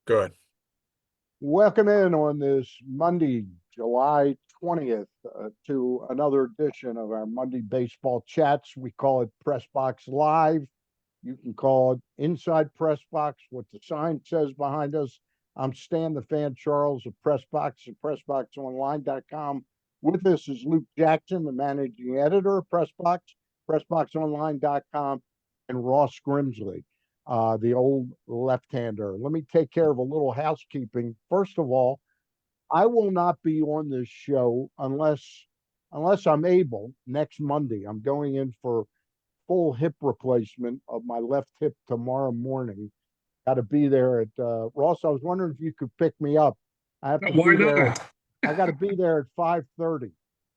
Good. Welcome in on this Monday, July 20th, to another edition of our Monday Baseball Chats. We call it Press Box Live. You can call it Inside Press Box, what the sign says behind us. I'm Stan the Fan Charles of Press Box at PressBoxOnline.com. With us is Luke Jackson, the managing editor of Press Box, PressBoxOnline.com, and Ross Grimsley, the old left-hander. Let me take care of a little housekeeping. First of all, I will not be on this show unless I'm able next Monday. I'm going in for full hip replacement of my left hip tomorrow morning. Got to be there at Ross. I was wondering if you could pick me up. I have to Why be there. not? I got to be there at 5:30.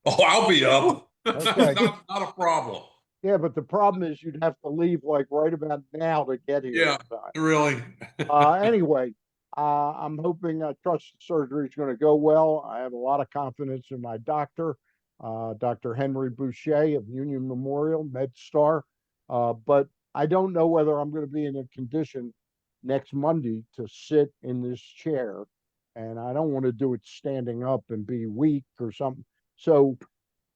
Oh, I'll be up. Okay. Not a problem. Yeah, but the problem is you'd have to leave like right about now to get here Yeah, in time. really. Anyway, I'm hoping trust the surgery is going to go well. I have a lot of confidence in my doctor, Dr. Henry Boucher of Union Memorial, MedStar. But I don't know whether I'm going to be in a condition next Monday to sit in this chair. And I don't want to do it standing up and be weak or something. So,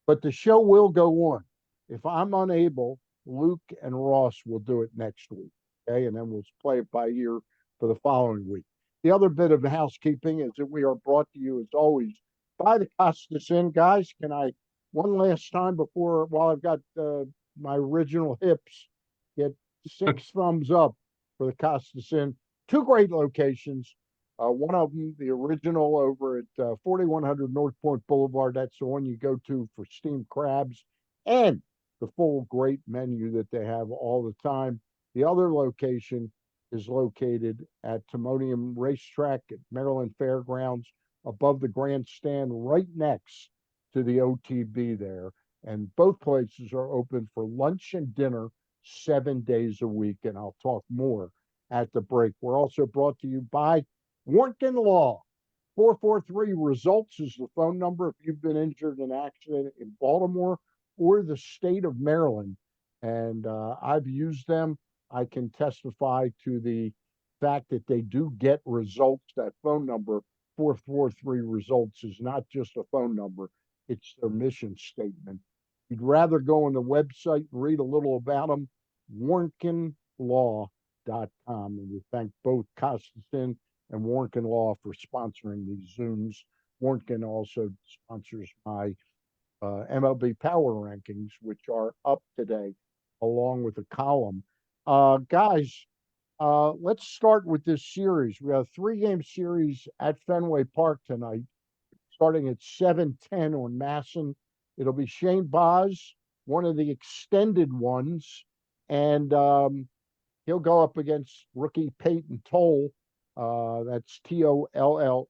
but the show will go on. If I'm unable, Luke and Ross will do it next week. Okay. And then we'll play it by ear for the following week. The other bit of housekeeping is that we are brought to you, as always, by the Costas Inn. Guys, can I, one last time while I've got my original hips, get 6 thumbs up for the Costas Inn? Two great locations. One of them, the original over at 4100 North Point Boulevard. That's the one you go to for steamed crabs and the full great menu that they have all the time. The other location is located at Timonium Racetrack at Maryland Fairgrounds, above the grandstand, right next to the OTB there. And both places are open for lunch and dinner 7 days a week. And I'll talk more at the break. We're also brought to you by Warnken Law. 443 results is the phone number if you've been injured in an accident in Baltimore or the state of Maryland. And I've used them. I can testify to the fact that they do get results. That phone number, 443 results, is not just a phone number, it's their mission statement. If you'd rather go on the website and read a little about them, warnkenlaw.com. And we thank both Costaston and Warnken Law for sponsoring these Zooms. Warnken also sponsors my MLB Power Rankings, which are up today, along with a column. Guys, let's start with this series. We have a 3-game series at Fenway Park tonight, starting at 7:10 on Masson. It'll be Shane Baz, one of the extended ones, and he'll go up against rookie Peyton Tolle. That's Tolle.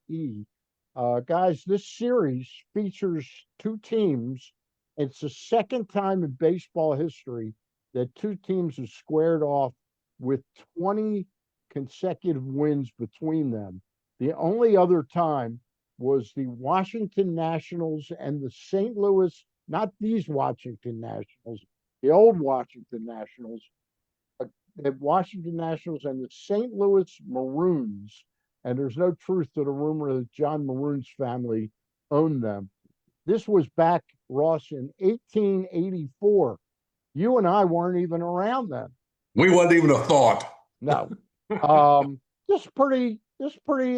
Guys, this series features two teams. It's the second time in baseball history that two teams have squared off with 20 consecutive wins between them. The only other time was the Washington Nationals and the St. Louis, not these Washington Nationals, the old Washington Nationals, the Washington Nationals and the St. Louis Maroons. And there's no truth to the rumor that John Maroon's family owned them. This was back, Ross, in 1884. You and I weren't even around then. We wasn't even a thought. No. Just pretty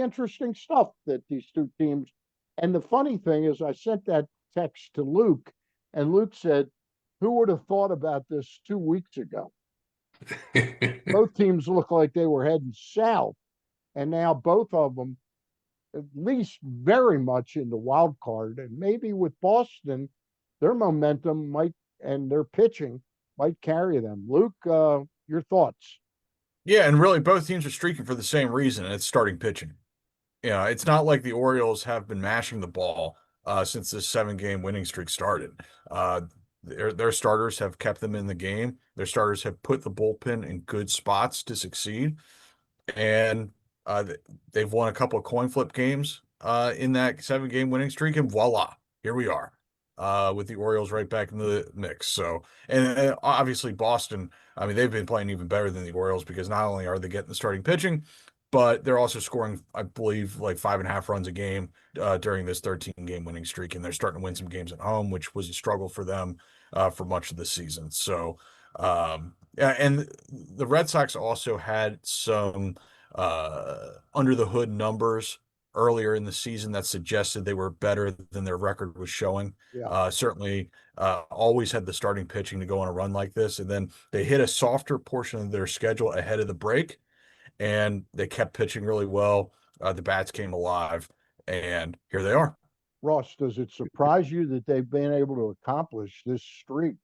interesting stuff that these two teams. And the funny thing is, I sent that text to Luke, and Luke said, "Who would have thought about this 2 weeks ago?" Both teams look like they were heading south. And now both of them, at least very much in the wild card, and maybe with Boston, their momentum might and their pitching might carry them. Luke, your thoughts? Yeah, and really both teams are streaking for the same reason, and it's starting pitching. Yeah, it's not like the Orioles have been mashing the ball since this 7-game winning streak started. Their starters have kept them in the game. Their starters have put the bullpen in good spots to succeed. And they've won a couple of coin flip games in that 7-game winning streak, and voila, here we are with the Orioles right back in the mix. So, and obviously Boston, I mean, they've been playing even better than the Orioles because not only are they getting the starting pitching, but they're also scoring, I believe, like 5.5 runs a game during this 13-game winning streak, and they're starting to win some games at home, which was a struggle for them for much of the season. So, yeah, and the Red Sox also had some under the hood numbers earlier in the season that suggested they were better than their record was showing. Yeah. Certainly, always had the starting pitching to go on a run like this, and then they hit a softer portion of their schedule ahead of the break, and they kept pitching really well. The bats came alive, and here they are. Ross, does it surprise you that they've been able to accomplish this streak?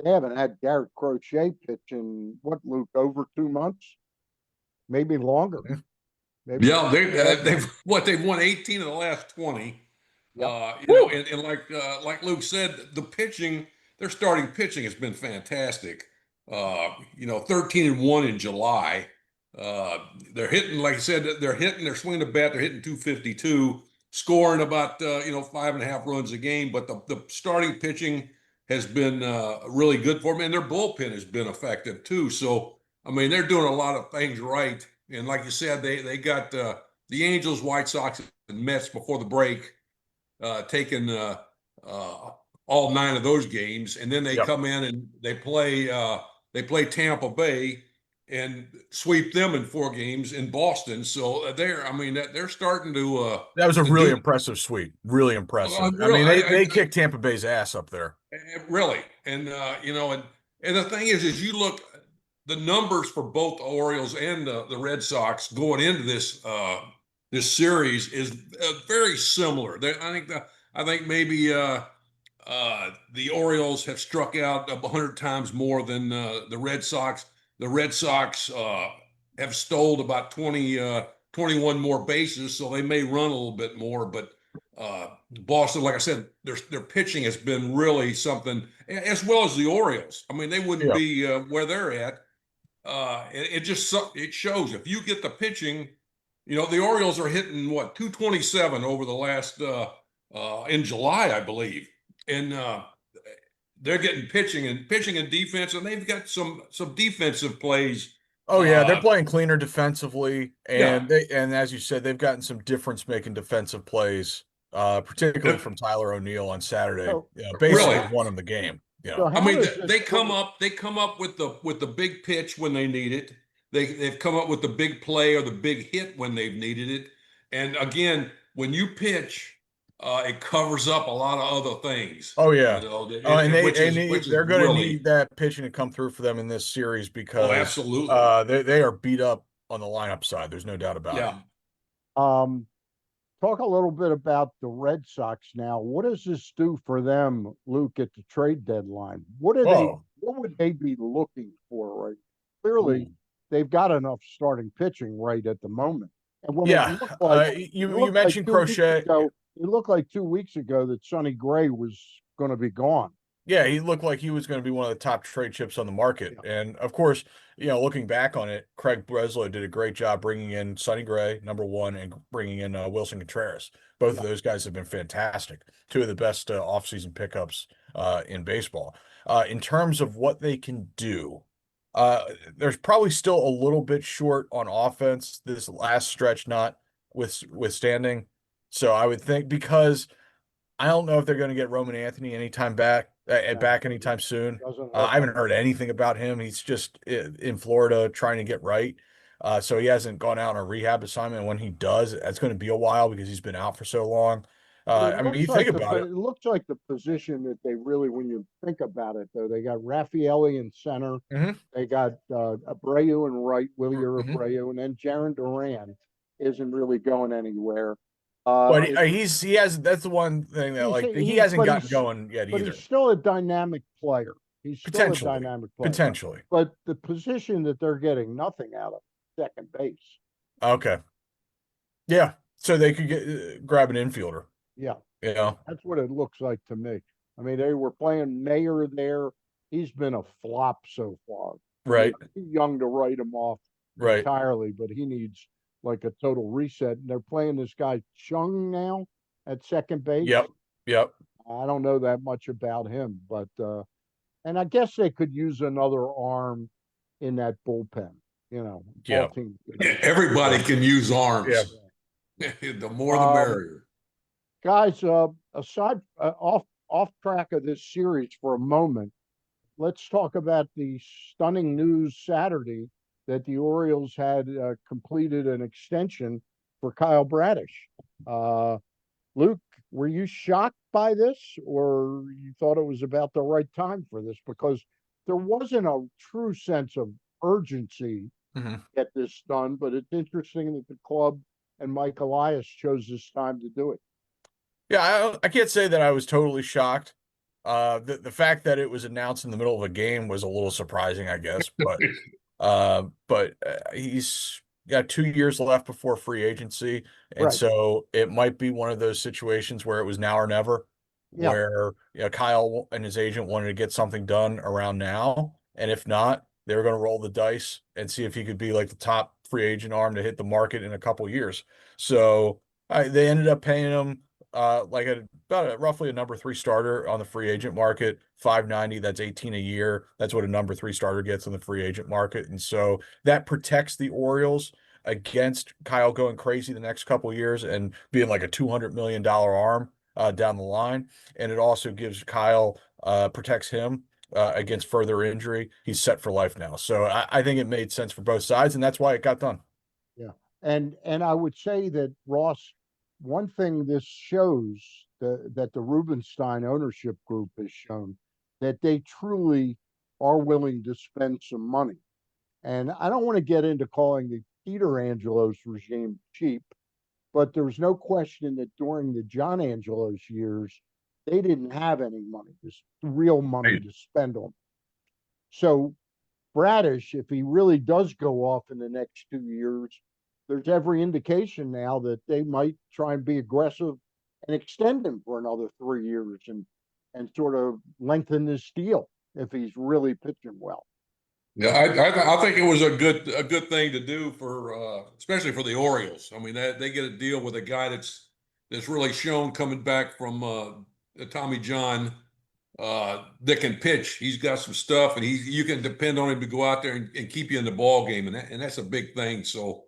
They haven't had Garrett Crochet pitch in what, Luke, over 2 months, maybe longer. Maybe. Yeah, they've won 18 of the last 20. Yep. And like Luke said, the pitching, their starting pitching has been fantastic. 13-1 in July. They're hitting, like I said, they're swinging the bat, they're hitting 252, scoring about 5.5 runs a game. But the starting pitching has been really good for them, and their bullpen has been effective too. So I mean, they're doing a lot of things right. And like you said, they got the Angels, White Sox, and Mets before the break, taking all 9 of those games, and then they Yep. come in and they play Tampa Bay and sweep them in 4 games in Boston. So they're starting to. That was a to really do- impressive sweep. Really impressive. I really, mean, they kicked Tampa Bay's ass up there. Really, and and the thing is you look the numbers for both the Orioles and the Red Sox going into this series is very similar. I think maybe the Orioles have struck out 100 times more than the Red Sox. The Red Sox have stole about 21 more bases, so they may run a little bit more. But Boston, like I said, their pitching has been really something, as well as the Orioles. I mean, they wouldn't be where they're at. It shows if you get the pitching. The Orioles are hitting 227 over the last in July, I believe, and they're getting pitching and defense, and they've got some defensive plays. Oh yeah, they're playing cleaner defensively, and Yeah. and as you said, they've gotten some difference-making defensive plays, particularly from Tyler O'Neill on Saturday. So- Basically Really? won them the game. Yeah. So I how mean, does they this come work? up. They come up with the big pitch when they need it. They've come up with the big play or the big hit when they've needed it. And again, when you pitch, it covers up a lot of other things. Oh yeah. Which is They're going to really. need that pitching to come through for them in this series because Absolutely. they are beat up on the lineup side. There's no doubt about Yeah. it. Talk a little bit about the Red Sox now. What does this do for them, Luke, at the trade deadline? What would they be looking for, right? Clearly, they've got enough starting pitching right at the moment. And when Yeah. it looked like You mentioned Crochet. It looked like 2 weeks ago that Sonny Gray was going to be gone. Yeah, he looked like he was going to be one of the top trade chips on the market. Yeah. And of course, looking back on it, Craig Breslow did a great job bringing in Sonny Gray, number 1, and bringing in Wilson Contreras. Both of those guys have been fantastic. 2 of the best offseason pickups in baseball. In terms of what they can do, there's probably still a little bit short on offense this last stretch, not withstanding. So I would think, because I don't know if they're going to get Roman Anthony anytime back anytime soon. I haven't heard anything about him. He's just in Florida trying to get right. So he hasn't gone out on a rehab assignment. And when he does, it's going to be a while because he's been out for so long. You think about it. It looks like the position that they really, when you think about it, though, they got Raffaele in center. Mhm. They got Abreu in right, Willier Mhm. Abreu, and then Jaron Duran isn't really going anywhere. But that's the one thing that he hasn't gotten going yet but either. he's still a dynamic player. He's still a dynamic player. Potentially. But the position that they're getting nothing out of, second base. Okay. Yeah. So they could grab an infielder. Yeah. Yeah. That's what it looks like to me. I mean, they were playing Mayer there. He's been a flop so far. Right. Too young to write him off Right. entirely, but he needs like a total reset. And they're playing this guy Chung now at second base. Yep. I don't know that much about him, but and I guess they could use another arm in that bullpen. all Yeah. teams. Everybody can use arms. The more the merrier. Guys, aside off track of this series for a moment, let's talk about the stunning news Saturday that the Orioles had completed an extension for Kyle Bradish. Luke, were you shocked by this, or you thought it was about the right time for this? Because there wasn't a true sense of urgency Mm-hmm. to get this done, but it's interesting that the club and Mike Elias chose this time to do it. Yeah, I can't say that I was totally shocked. The fact that it was announced in the middle of a game was a little surprising, I guess. But he's got 2 years left before free agency, and Right. so it might be one of those situations where it was now or never, Yeah. where Kyle and his agent wanted to get something done around now, and if not, they were going to roll the dice and see if he could be like the top free agent arm to hit the market in a couple years. So they ended up paying him about roughly a number 3 starter on the free agent market, 590. That's 18 a year. That's what a number 3 starter gets on the free agent market, and so that protects the Orioles against Kyle going crazy the next couple of years and being like a $200 million arm down the line, and it also gives Kyle protects him against further injury. He's set for life now, so I think it made sense for both sides, and that's why it got done. Yeah. And I would say that, Ross, one thing this shows that the Rubenstein ownership group has shown that they truly are willing to spend some money. And I don't want to get into calling the Peter Angelos regime cheap, but there's no question that during the John Angelos years, they didn't have any money, just real money to spend on. So Bradish, if he really does go off in the next 2 years, there's every indication now that they might try and be aggressive and extend him for another 3 years and sort of lengthen this deal if he's really pitching well. Yeah, I think it was a good thing to do for especially for the Orioles. I mean, they get a deal with a guy that's really shown coming back from Tommy John that can pitch. He's got some stuff, and you can depend on him to go out there and keep you in the ball game, and that's a big thing. So,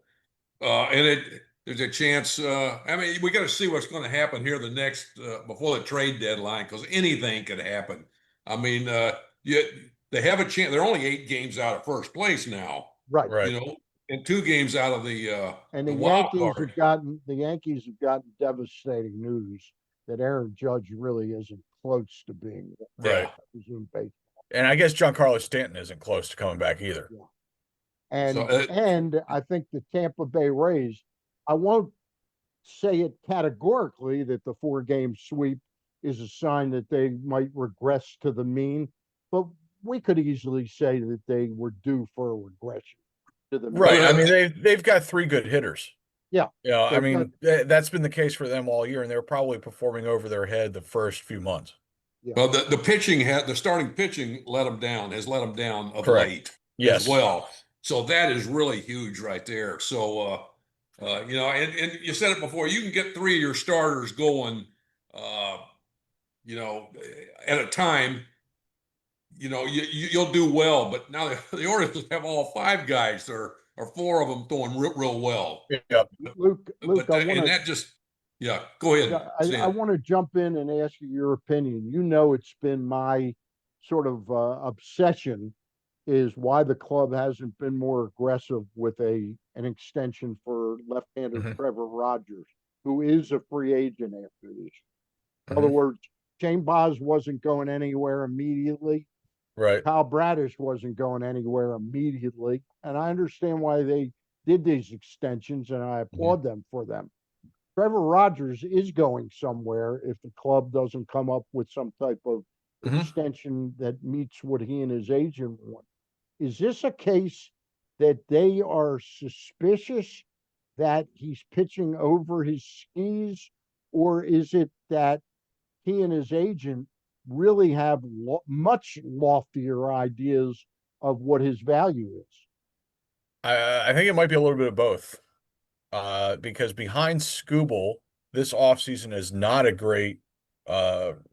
there's a chance. I mean, we got to see what's going to happen here the next before the trade deadline, because anything could happen. I mean, they have a chance. They're only 8 games out of first place now, Right. And 2 games out of the and the wild Yankees card. the Yankees have gotten devastating news that Aaron Judge really isn't close to being Right. baseball. And I guess Giancarlo Stanton isn't close to coming back either. Yeah. And So, and I think the Tampa Bay Rays, I won't say it categorically that the 4-game sweep is a sign that they might regress to the mean, but we could easily say that they were due for a regression to the mean. Right. I mean, they've got 3 good hitters. Yeah. I mean, that's been the case for them all year, and they're probably performing over their head the first few months. Yeah. Well, the starting pitching has let them down of Correct. late Yes. as well. So that is really huge right there. So, and you said it before, you can get 3 of your starters going, at a time, you'll do well. But now the Orioles have all 5 guys or 4 of them throwing real well. Yep. Luke, I want to, go ahead. I want to jump in and ask you your opinion. It's been my sort of obsession is why the club hasn't been more aggressive with an extension for left-hander Trevor Rogers, who is a free agent after this. In other words, Shane Baz wasn't going anywhere immediately. Right. Kyle Bradish wasn't going anywhere immediately. And I understand why they did these extensions, and I applaud them for them. Trevor Rogers is going somewhere if the club doesn't come up with some type of extension that meets what he and his agent want. Is this a case that they are suspicious that he's pitching over his skis, or is it that he and his agent really have much loftier ideas of what his value is? I think it might be a little bit of both. Because behind Scooble, this offseason is not a great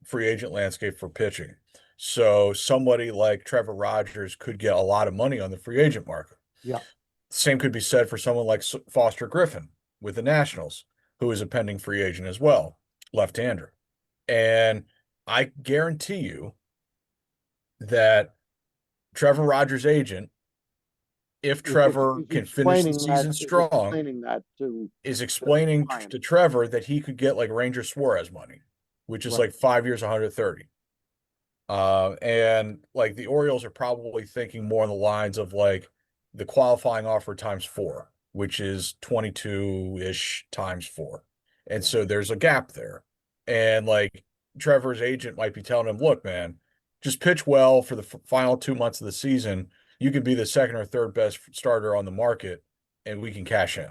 free agent landscape for pitching. So somebody like Trevor Rogers could get a lot of money on the free agent market. Yeah. Same could be said for someone like Foster Griffin with the Nationals, who is a pending free agent as well, left-hander. And I guarantee you that Trevor Rogers' agent, if Trevor can finish the season strong, is explaining to Trevor that he could get like Ranger Suarez money, which is like 5 years, 130. And like the Orioles are probably thinking more on the lines of like the qualifying offer times 4, which is 22-ish times 4. And so there's a gap there. And like Trevor's agent might be telling him, look, man, just pitch well for the final 2 months of the season. You can be the second or third best starter on the market, and we can cash in.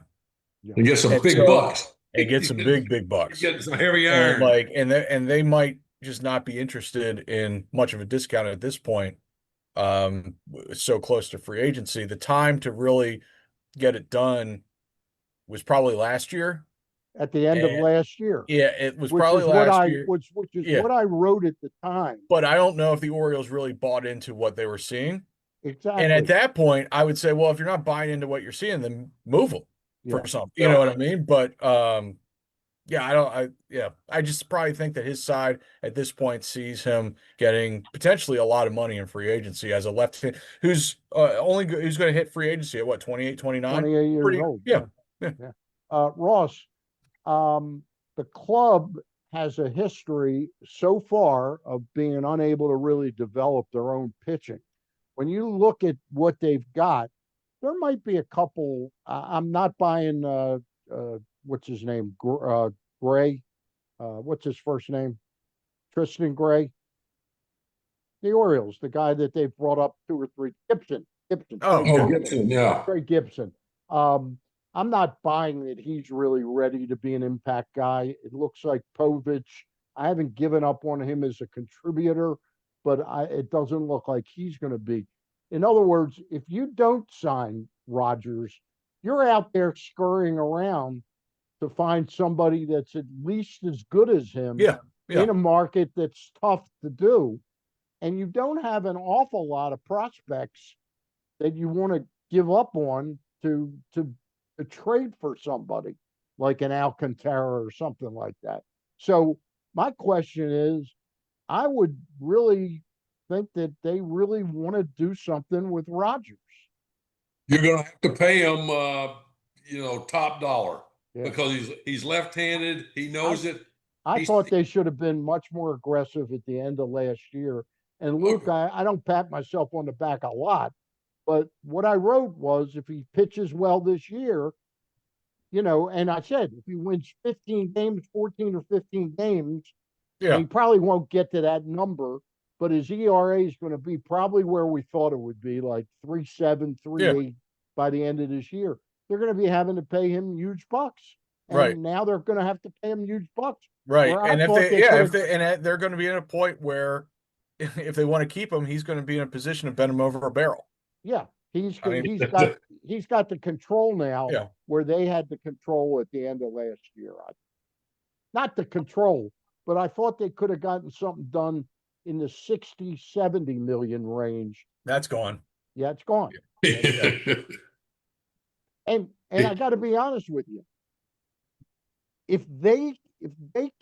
And get some big bucks. And get some big bucks. Get some heavy and iron. And they might just not be interested in much of a discount at this point. So close to free agency. The time to really get it done was probably last year. At the end of last year. Yeah, it was probably last year. Which is what I wrote at the time. But I don't know if the Orioles really bought into what they were seeing. Exactly. And at that point, I would say, well, if you're not buying into what you're seeing, then move them for something. You know what I mean? But I just probably think that his side at this point sees him getting potentially a lot of money in free agency as a left hand who's going to hit free agency at what, 28, 29? 28 years old. Yeah. Ross, the club has a history so far of being unable to really develop their own pitching. When you look at what they've got, there might be a couple. I'm not buying what's his name? Gray. What's his first name? Tristan Gray. The Orioles, the guy that they've brought up 2 or 3. Gibson. Gibson, yeah. Craig Gibson. I'm not buying that he's really ready to be an impact guy. It looks like Povich. I haven't given up on him as a contributor, but it doesn't look like he's going to be. In other words, if you don't sign Rogers, you're out there scurrying around to find somebody that's at least as good as him in a market that's tough to do. And you don't have an awful lot of prospects that you want to give up on to trade for somebody like an Alcantara or something like that. So my question is, I would really think that they really want to do something with Rogers. You're going to have to pay him, top dollar because he's left-handed. He knows it. I thought they should have been much more aggressive at the end of last year. And Luke, I don't pat myself on the back a lot, but what I wrote was if he pitches well this year, and I said if he wins 15 games, 14 or 15 games, he probably won't get to that number, but his ERA is going to be probably where we thought it would be, like 3.7, 3.8 by the end of this year. They're going to be having to pay him huge bucks. And now they're going to have to pay him huge bucks. Right. And they're going to be at a point where if they want to keep him, he's going to be in a position to bend him over a barrel. Yeah. He's got the control now where they had the control at the end of last year. Not the control, but I thought they could have gotten something done in the 60, 70 million range. That's gone. Yeah, it's gone. And I got to be honest with you. If they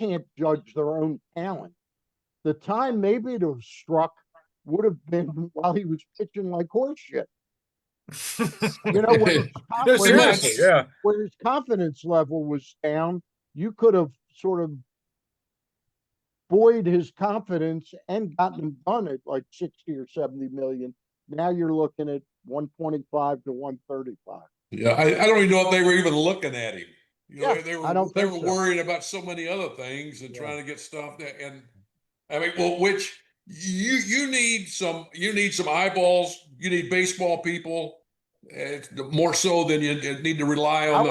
can't judge their own talent, the time maybe to have struck would have been while he was pitching like horseshit. Where his confidence level was down, you could have sort of buoyed his confidence and gotten him done at like 60 or 70 million. Now you're looking at 125 to 135. Yeah, I don't even know if they were even looking at him. They were worried about so many other things and trying to get stuff that, and I mean, which you need some eyeballs. You need baseball people. It's more so than you need to rely on.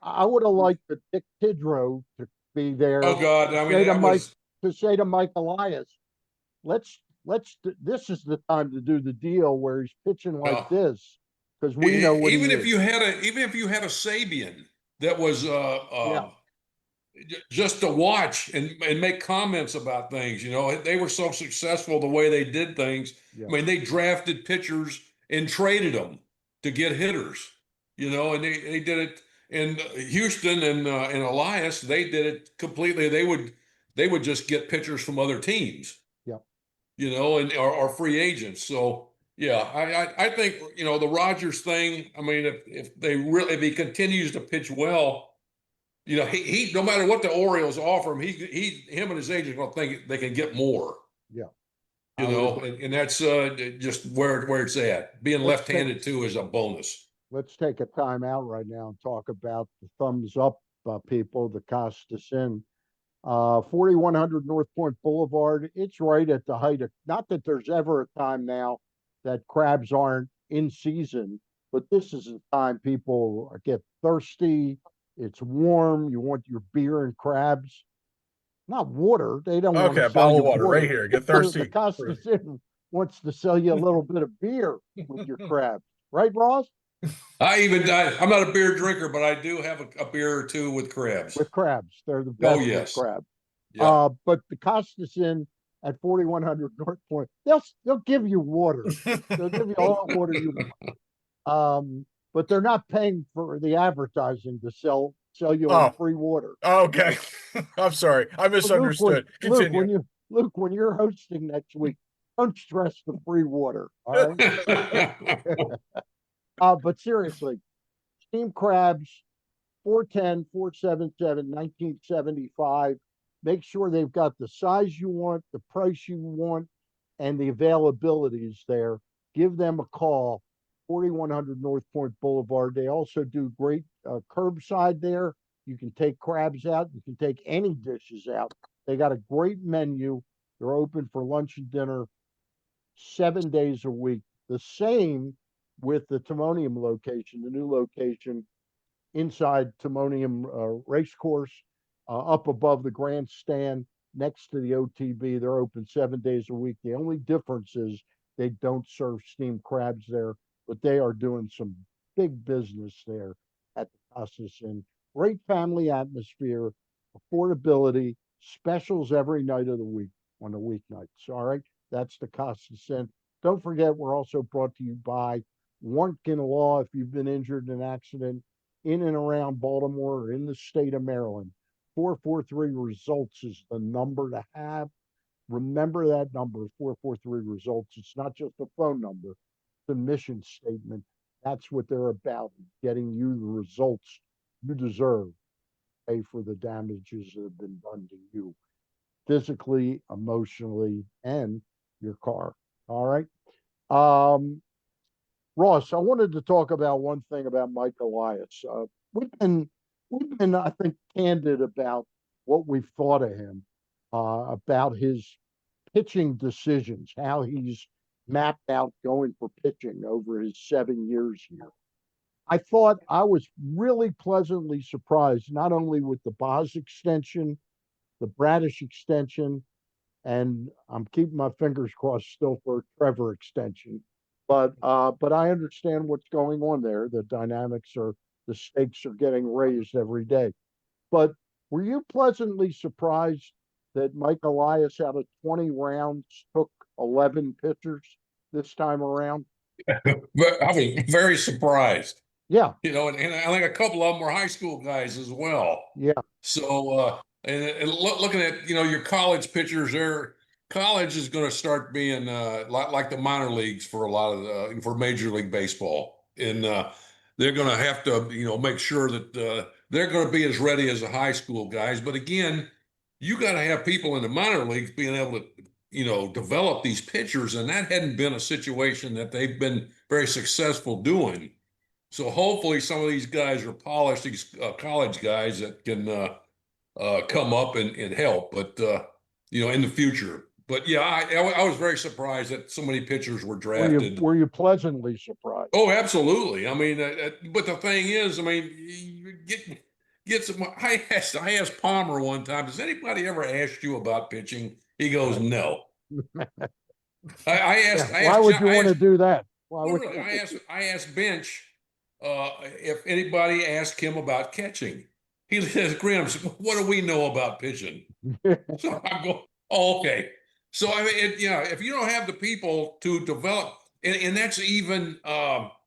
I would have liked the Dick Tidrow to be there. Oh God! I mean, to say to Mike Elias, this is the time to do the deal where he's pitching like this, because we know what even if you had a Sabian that was just to watch and make comments about things. They were so successful the way they did things. I mean, they drafted pitchers and traded them to get hitters. and they did it in Houston and Elias. They did it completely. They would just get pitchers from other teams, Yeah. and are free agents. So yeah, I think the Rogers thing. I mean, if he continues to pitch well, he no matter what the Orioles offer him, him and his agent will think they can get more. Yeah. And that's just where it's at. Being left-handed too is a bonus. Let's take a time out right now and talk about the thumbs up people, the Costas Inn. 4100 North Point Boulevard. It's right at the height of, not that there's ever a time now that crabs aren't in season, but this is the time people get thirsty. It's warm. You want your beer and crabs, not water. They don't want Okay, to a sell bottle you of water right here. Get The thirsty. Costas Inn wants to sell you a little bit of beer with your crabs, right, Ross? I'm not a beer drinker, but I do have a beer or two with crabs. With crabs, they're the best with yes. crabs. Yeah. But the Costas Inn at 4100 North Point, they'll give you water. They'll give you all the water you want. But they're not paying for the advertising to sell you on free water. Okay. I'm sorry. I misunderstood. Continue. Luke, when you're hosting next week, don't stress the free water. All right. But seriously, steamed crabs, 410, 477, 1975. Make sure they've got the size you want, the price you want, and the availability is there. Give them a call, 4100 North Point Boulevard. They also do great curbside there. You can take crabs out. You can take any dishes out. They got a great menu. They're open for lunch and dinner 7 days a week. The same with the Timonium location, the new location inside Timonium Racecourse, up above the grandstand next to the OTB. They're open 7 days a week. The only difference is they don't serve steamed crabs there, but they are doing some big business there at the Costas Inn. Great family atmosphere, affordability, specials every night of the week on the weeknights. All right, that's the Costas Inn. Don't forget, we're also brought to you by Warnkin Law. If you've been injured in an accident in and around Baltimore or in the state of Maryland, 443 results is the number to have. Remember that number, 443 results. It's not just a phone number, it's a mission statement. That's what they're about, getting you the results you deserve. Pay for the damages that have been done to you, physically, emotionally, and your car. All right. Ross, I wanted to talk about one thing about Mike Elias. We've been, I think, candid about what we've thought of him, about his pitching decisions, how he's mapped out going for pitching over his 7 years here. I thought I was really pleasantly surprised, not only with the Boz extension, the Bradish extension, and I'm keeping my fingers crossed still for a Trevor extension. But I understand what's going on there. The stakes are getting raised every day. But were you pleasantly surprised that Mike Elias out of 20 rounds took 11 pitchers this time around? But I was very surprised. Yeah. And I think a couple of them were high school guys as well. Yeah. So, and looking at, your college pitchers there, college is going to start being like the minor leagues for a lot of for Major League Baseball. And they're going to have to, make sure that they're going to be as ready as the high school guys. But again, you got to have people in the minor leagues being able to, develop these pitchers. And that hadn't been a situation that they've been very successful doing. So hopefully some of these guys are polished, these college guys that can come up and help, but in the future. But yeah, I was very surprised that so many pitchers were drafted. Were you pleasantly surprised? Oh, absolutely. I mean, but the thing is, I mean, you get some. I asked Palmer one time, "Does anybody ever ask you about pitching?" He goes, "No." I asked. Why would you want to do that? I asked Bench if anybody asked him about catching. He says, "Grims, what do we know about pitching?" So I go, "Oh, okay." So I mean, if you don't have the people to develop, and that's even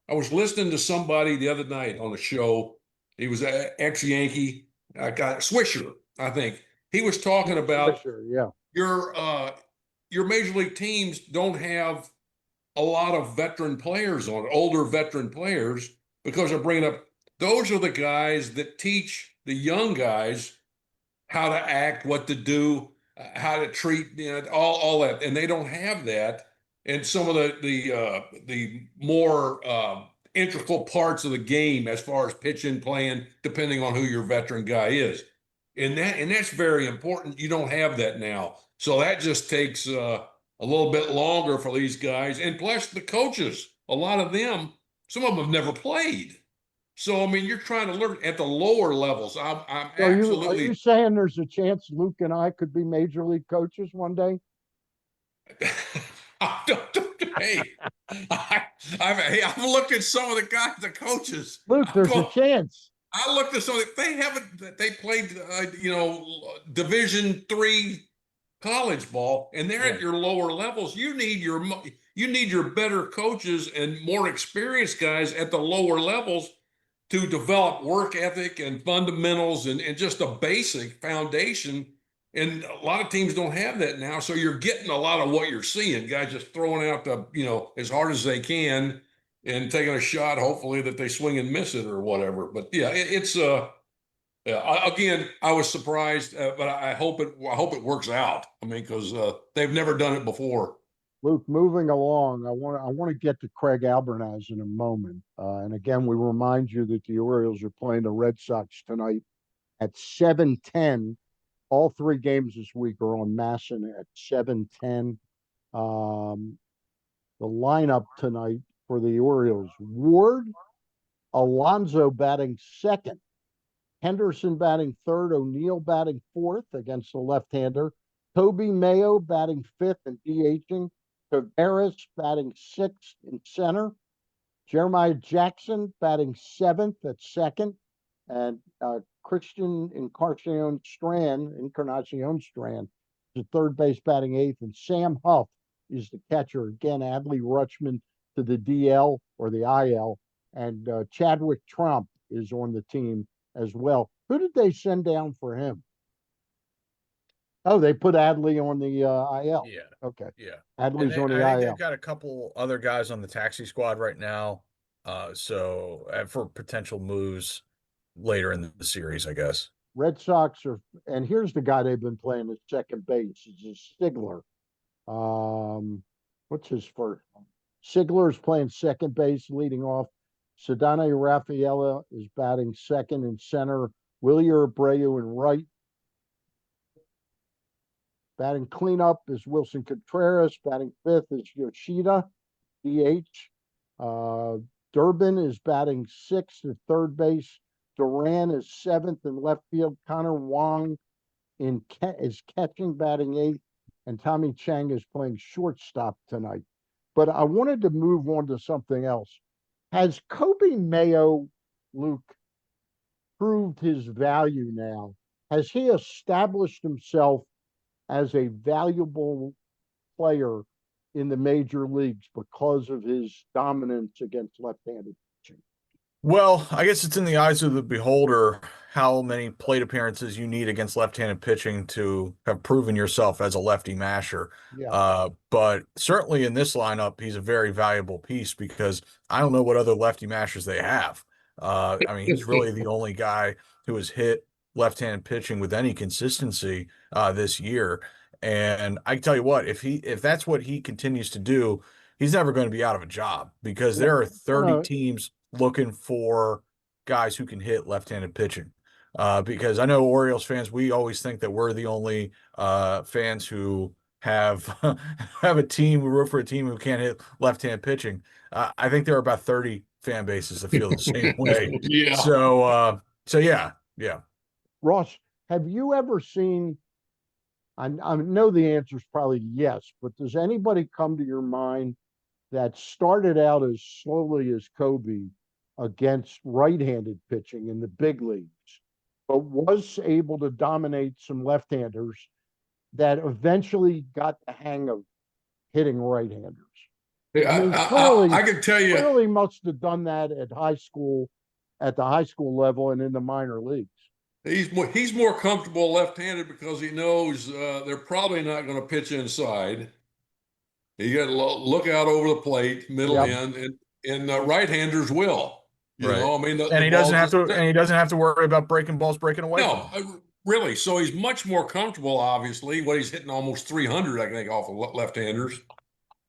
I was listening to somebody the other night on a show. He was an ex-Yankee, got Swisher, I think. He was talking about Sure, yeah. your major league teams don't have a lot of veteran players on it, older veteran players, because they're bringing up those are the guys that teach the young guys how to act, what to do, how to treat, all that, and they don't have that. And some of the more integral parts of the game, as far as pitching, playing, depending on who your veteran guy is, and that's very important. You don't have that now, so that just takes a little bit longer for these guys. And plus, the coaches, a lot of them, some of them have never played. So I mean, you're trying to learn at the lower levels. I'm So are you absolutely. saying there's a chance Luke and I could be major league coaches one day? Hey, I've looked at some of the guys, the coaches. Luke, there's a chance. I looked at some. They played, Division III college ball, and they're at your lower levels. You need your better coaches and more experienced guys at the lower levels to develop work ethic and fundamentals and just a basic foundation. And a lot of teams don't have that now. So you're getting a lot of what you're seeing, guys just throwing out as hard as they can and taking a shot, hopefully that they swing and miss it or whatever. But yeah, again, I was surprised, but I hope it works out. I mean, because they've never done it before. Luke, moving along, I want to get to Craig Albernaz in a moment. And again, we remind you that the Orioles are playing the Red Sox tonight at 7:10. All three games this week are on Masson at 7:10. The lineup tonight for the Orioles: Ward, Alonso batting second, Henderson batting third, O'Neill batting fourth against the left-hander, Toby Mayo batting fifth and DHing, Tavares batting sixth in center, Jeremiah Jackson batting seventh at second, and Christian Encarnacion Strand, the third base batting eighth, and Sam Huff is the catcher. Again, Adley Rutschman to the DL or the IL, and Chadwick Trump is on the team as well. Who did they send down for him? Oh, they put Adley on the IL. Yeah. Okay. Yeah. Adley's on the I think IL. they've got a couple other guys on the taxi squad right now. For potential moves later in the series, I guess. Red Sox and here's the guy they've been playing at second base. It's Sigler. What's his first? Sigler is playing second base, leading off. Sedane Rafaela is batting second and center. Wilyer Abreu in right. Batting cleanup is Wilson Contreras. Batting fifth is Yoshida, DH. Durbin is batting sixth at third base. Duran is seventh in left field. Connor Wong is catching, batting eighth. And Tommy Chang is playing shortstop tonight. But I wanted to move on to something else. Has Kobe Mayo, Luke, proved his value now? Has he established himself as a valuable player in the major leagues because of his dominance against left-handed pitching? Well, I guess it's in the eyes of the beholder how many plate appearances you need against left-handed pitching to have proven yourself as a lefty masher. Yeah. But certainly in this lineup, he's a very valuable piece because I don't know what other lefty mashers they have. I mean, he's really the only guy who has hit left-handed pitching with any consistency this year. And I can tell you what, if that's what he continues to do, he's never going to be out of a job because there are 30 teams looking for guys who can hit left-handed pitching. Because I know Orioles fans, we always think that we're the only fans who have have a team, we root for a team who can't hit left-hand pitching. I think there are about 30 fan bases that feel the same way. Yeah. So yeah. Ross, have you ever seen, I know the answer is probably yes, but does anybody come to your mind that started out as slowly as Kobe against right-handed pitching in the big leagues, but was able to dominate some left-handers that eventually got the hang of hitting right-handers? I mean, I can tell you, clearly must have done that at the high school level and in the minor leagues. he's more comfortable left-handed because he knows they're probably not going to pitch inside. You got to look out over the plate, middle Yep. end, and right-handers will. You Right. know, I mean, And the he doesn't balls. have to, and he doesn't have to worry about breaking balls breaking away from No, him. really. So he's much more comfortable, obviously. What he's hitting almost 300, I think, off of left-handers.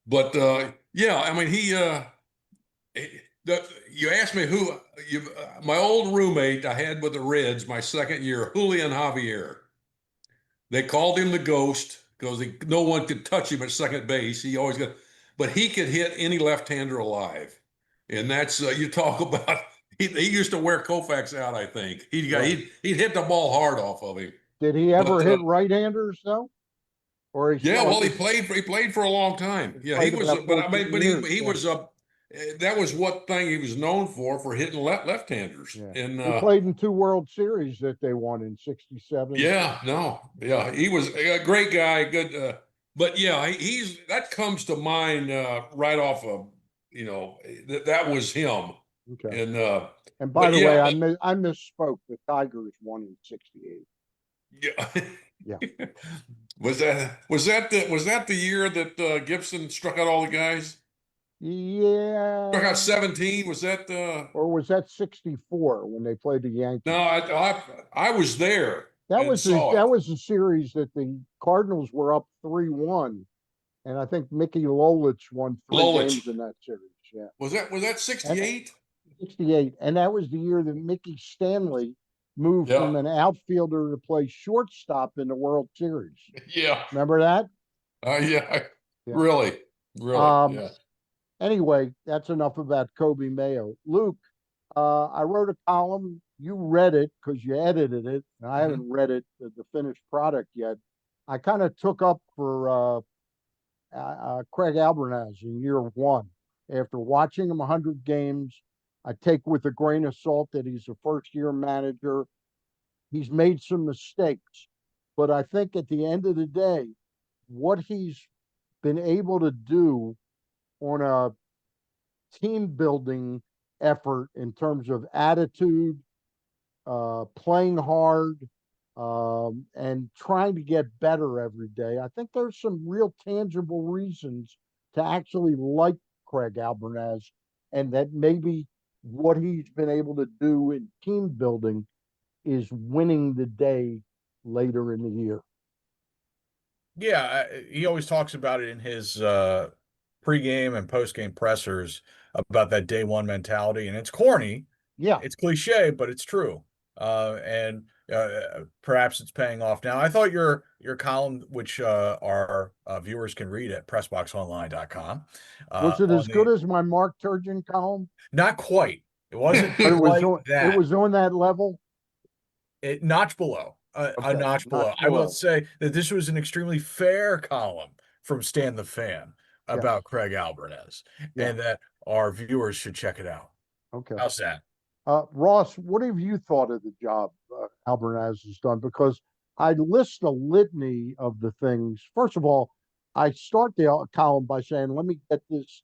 But yeah, I mean, you asked me my old roommate I had with the Reds my second year, Julian Javier. They called him the Ghost because no one could touch him at second base. He always got, but he could hit any left-hander alive, and that's you talk about. He used to wear Koufax out. I think Right. he'd hit the ball hard off of him. Did he ever But hit right-handers though? Or he yeah, well, started, he played for a long time. Yeah, he played was, about but I 14 mean, but years? he Yeah. was that was what thing he was known for hitting left-handers. Yeah. And He played in 2 World Series that they won in 67. yeah, no, yeah, he was a great guy, good. But yeah, he's that comes to mind right off of that was him. Okay. And And by but the way, yeah, I misspoke. The Tigers won in 68. yeah. Yeah. Was that the year that Gibson struck out all the guys? Struck out Yeah. 17. Was that Or was that 64 when they played the No, Yankees? I was there and saw it. That was a series that the Cardinals were up 3-1. And I think Mickey Lolich won 3 games Lolich. in that series. Yeah. Was that And 68? 68. And that was the year that Mickey Stanley moved Yeah. from an outfielder to play shortstop in the World Series. Yeah. Remember that? Yeah. Yeah. Really. Really. Um, Yeah. Anyway, that's enough about Kobe Mayo. Luke, I wrote a column. You read it because you edited it. And I haven't read it, the finished product yet. I kind of took up for Craig Albernaz in year one. After watching him 100 games, I take with a grain of salt that he's a first-year manager. He's made some mistakes, but I think at the end of the day, what he's been able to do on a team building effort in terms of attitude, playing hard, and trying to get better every day. I think there's some real tangible reasons to actually like Craig Albernaz, and that maybe what he's been able to do in team building is winning the day later in the year. Yeah, he always talks about it in his pregame and postgame pressers about that day one mentality, and it's corny, Yeah. it's cliche, but it's true. And perhaps it's paying off now. I thought your column, which our viewers can read at pressboxonline.com, Was it on as good the as my Mark Turgeon column? not quite. It wasn't But quite it that. was on that level. It notch below, a Okay, notch below. notch I will below. say that this was an extremely fair column from Stan the Fan Yes. about Craig Albernaz, Yeah. and that our viewers should check it out. Okay. How's that? Ross, what have you thought of the job Albernaz has done? Because I list a litany of the things. First of all, I start the column by saying, let me get this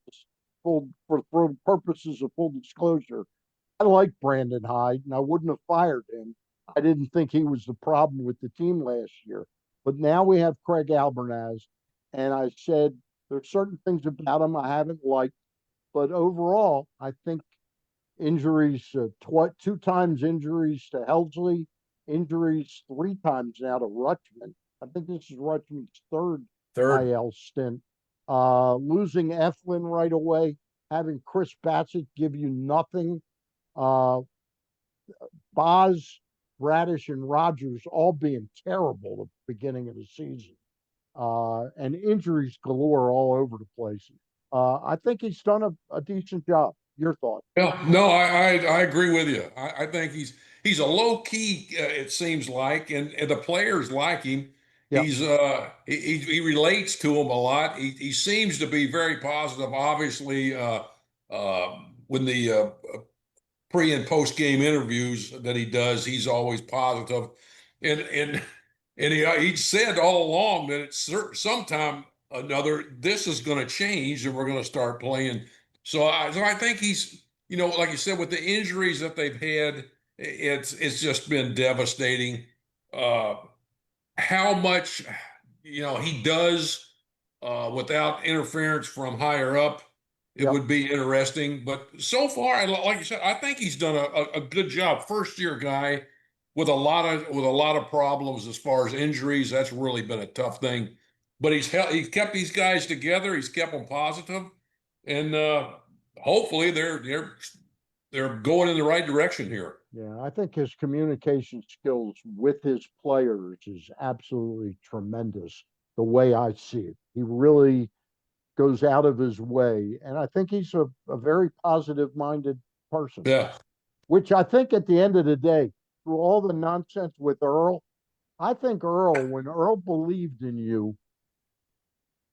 full for purposes of full disclosure. I like Brandon Hyde, and I wouldn't have fired him. I didn't think he was the problem with the team last year. But now we have Craig Albernaz, and I said there's certain things about him I haven't liked, but overall, I think injuries, 2 times injuries to Helsley, injuries 3 times now to Rutschman. I think this is Rutschman's third IL stint. Losing Eflin right away, having Chris Bassett give you nothing. Boz, Bradish, and Rogers all being terrible at the beginning of the season. And injuries galore all over the place. I think he's done a decent job. Your thoughts? Yeah, no, I agree with you. I think he's a low key. It seems like, and the players like him. Yep. He relates to them a lot. He seems to be very positive. Obviously, when the pre and post game interviews that he does, he's always positive. And he said all along that it's sometime this is going to change and we're going to start playing. So I think he's, like you said, with the injuries that they've had, it's just been devastating. How much, he does without interference from higher up, it Yep. would be interesting. But so far, and like you said, I think he's done a good job. First year guy with a lot of problems as far as injuries. That's really been a tough thing. But he's kept these guys together. He's kept them positive, and hopefully they're going in the right direction here. Yeah, I think his communication skills with his players is absolutely tremendous, the way I see it. He really goes out of his way. And I think he's a very positive minded person, Yeah. which I think at the end of the day, through all the nonsense with Earl, I think Earl, when Earl believed in you,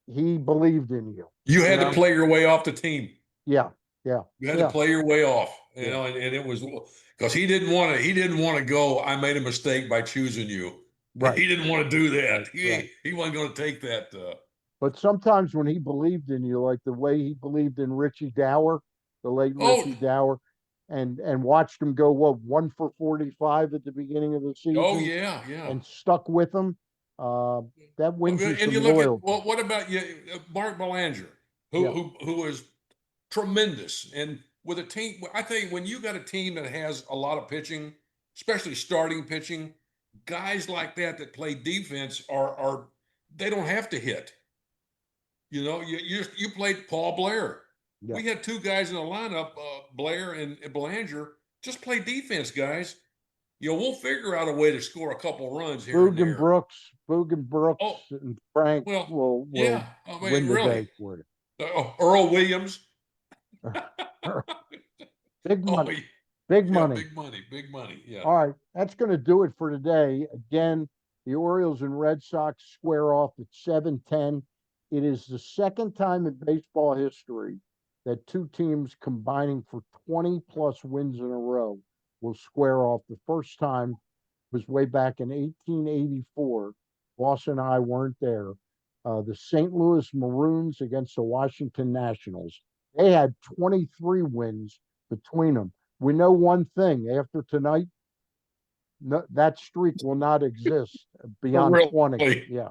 he believed in you. You had to play your way off the team. Yeah, yeah. You had to play your way off, Yeah. and it was because he didn't want to go. I made a mistake by choosing you. Right. He didn't want to do that. Right. He wasn't going to take that. But sometimes when he believed in you, like the way he believed in Richie Dower, the late Richie Dower, and watched him go 1 for 45 at the beginning of the season. Oh yeah, yeah. And stuck with him. That wins you some you look loyalty. at what about you, Mark Belanger, who was tremendous, and with a team. I think when you got a team that has a lot of pitching, especially starting pitching, guys like that play defense are they don't have to hit. You played Paul Blair. Yeah. We had two guys in the lineup, Blair and Belanger. Just play defense, guys. We'll figure out a way to score a couple runs here and there. Boog and Brooks and Frank will yeah. I mean, win the really. day for you. Earl Williams. Big money. Yeah, big money. Big money. Yeah. All right. That's going to do it for today. Again, the Orioles and Red Sox square off at 7-10. It is the second time in baseball history that two teams combining for 20 plus wins in a row will square off. The first time was way back in 1884. Boss and I weren't there. The St. Louis Maroons against the Washington Nationals. They had 23 wins between them. We know one thing: after tonight, that streak will not exist beyond 20. Yeah.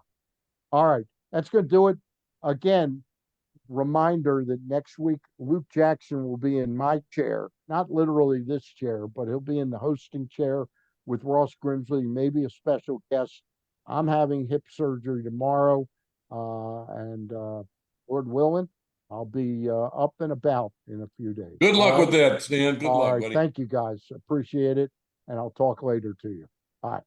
All right. That's going to do it. Again, reminder that next week Luke Jackson will be in my chair, not literally this chair, but he'll be in the hosting chair with Ross Grimsley, maybe a special guest. I'm having hip surgery tomorrow, and Lord willing, I'll be up and about in a few days. Good luck with that, Stan. Good luck, buddy. Thank you, guys. Appreciate it, and I'll talk later to you. Bye.